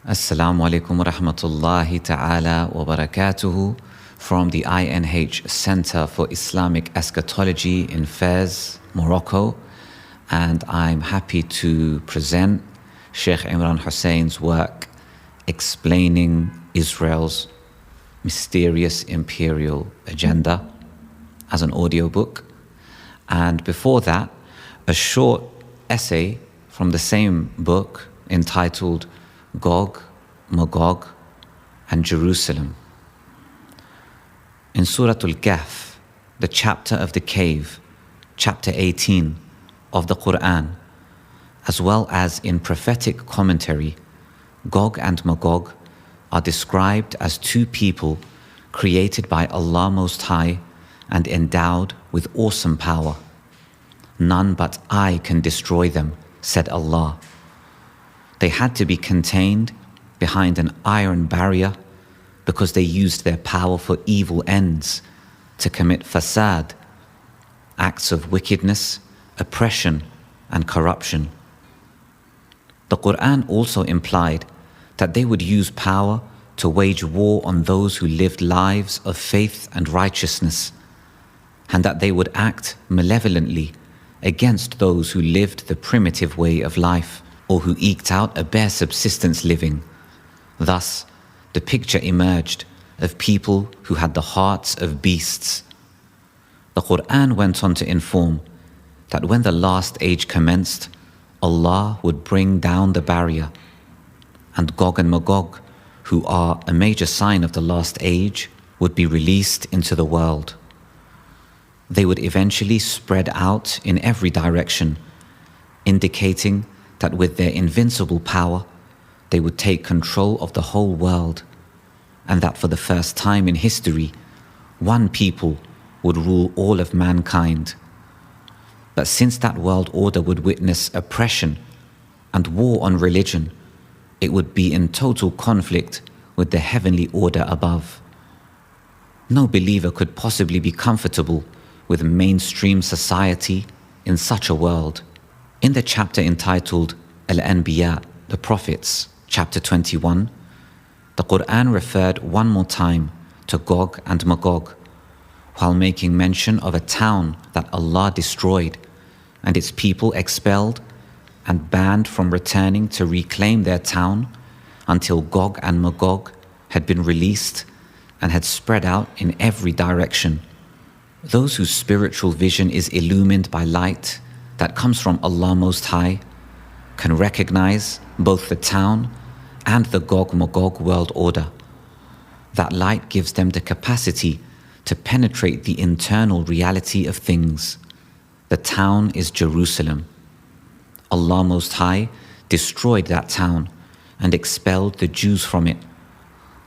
Assalamu alaikum wa rahmatullahi ta'ala wa barakatuhu from the INH Center for Islamic Eschatology in Fez, Morocco. And I'm happy to present Sheikh Imran Hosein's work explaining Israel's mysterious imperial agenda as an audiobook. And before that, a short essay from the same book entitled Gog, Magog, and Jerusalem. In Surah Al-Kahf, the chapter of the cave, chapter 18 of the Quran, as well as in prophetic commentary, Gog and Magog are described as two people created by Allah Most High and endowed with awesome power. None but I can destroy them, said Allah. They had to be contained behind an iron barrier because they used their power for evil ends to commit fasad, acts of wickedness, oppression, and corruption. The Quran also implied that they would use power to wage war on those who lived lives of faith and righteousness, and that they would act malevolently against those who lived the primitive way of life, or who eked out a bare subsistence living. Thus, the picture emerged of people who had the hearts of beasts. The Quran went on to inform that when the last age commenced, Allah would bring down the barrier, and Gog and Magog, who are a major sign of the last age, would be released into the world. They would eventually spread out in every direction, indicating that with their invincible power, they would take control of the whole world, and that for the first time in history, one people would rule all of mankind. But since that world order would witness oppression and war on religion, it would be in total conflict with the heavenly order above. No believer could possibly be comfortable with mainstream society in such a world. In the chapter entitled Al-Anbiya, the Prophets, chapter 21, the Quran referred one more time to Gog and Magog, while making mention of a town that Allah destroyed and its people expelled and banned from returning to reclaim their town until Gog and Magog had been released and had spread out in every direction. Those whose spiritual vision is illumined by light that comes from Allah Most High can recognize both the town and the Gog-Magog world order. That light gives them the capacity to penetrate the internal reality of things. The town is Jerusalem. Allah Most High destroyed that town and expelled the Jews from it.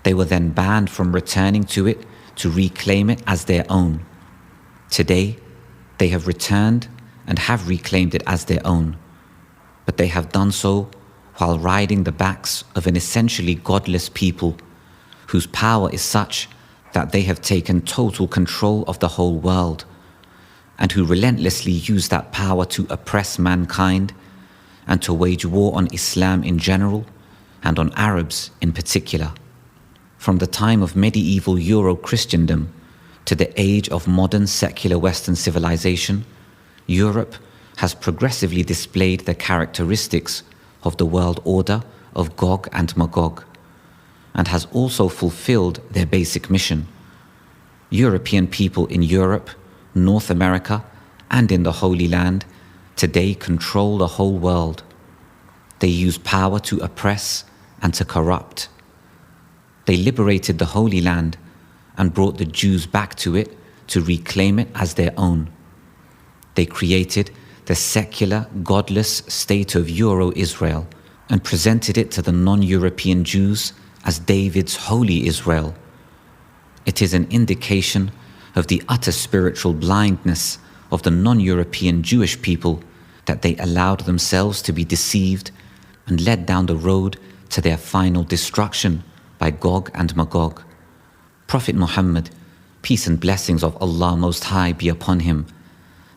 They were then banned from returning to it to reclaim it as their own. Today, they have returned and have reclaimed it as their own, but they have done so while riding the backs of an essentially godless people whose power is such that they have taken total control of the whole world, and who relentlessly use that power to oppress mankind and to wage war on Islam in general and on Arabs in particular. From the time of medieval Euro-Christendom to the age of modern secular Western civilization, Europe has progressively displayed the characteristics of the world order of Gog and Magog, and has also fulfilled their basic mission. European people in Europe, North America, and in the Holy Land today control the whole world. They use power to oppress and to corrupt. They liberated the Holy Land and brought the Jews back to it to reclaim it as their own. They created the secular, godless state of Euro-Israel and presented it to the non-European Jews as David's holy Israel. It is an indication of the utter spiritual blindness of the non-European Jewish people that they allowed themselves to be deceived and led down the road to their final destruction by Gog and Magog. Prophet Muhammad, peace and blessings of Allah Most High be upon him,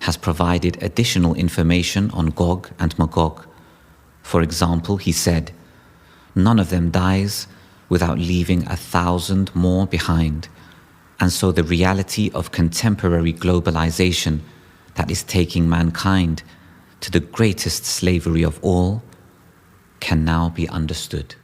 has provided additional information on Gog and Magog. For example, he said, none of them dies without leaving 1,000 more behind. And so the reality of contemporary globalization that is taking mankind to the greatest slavery of all can now be understood.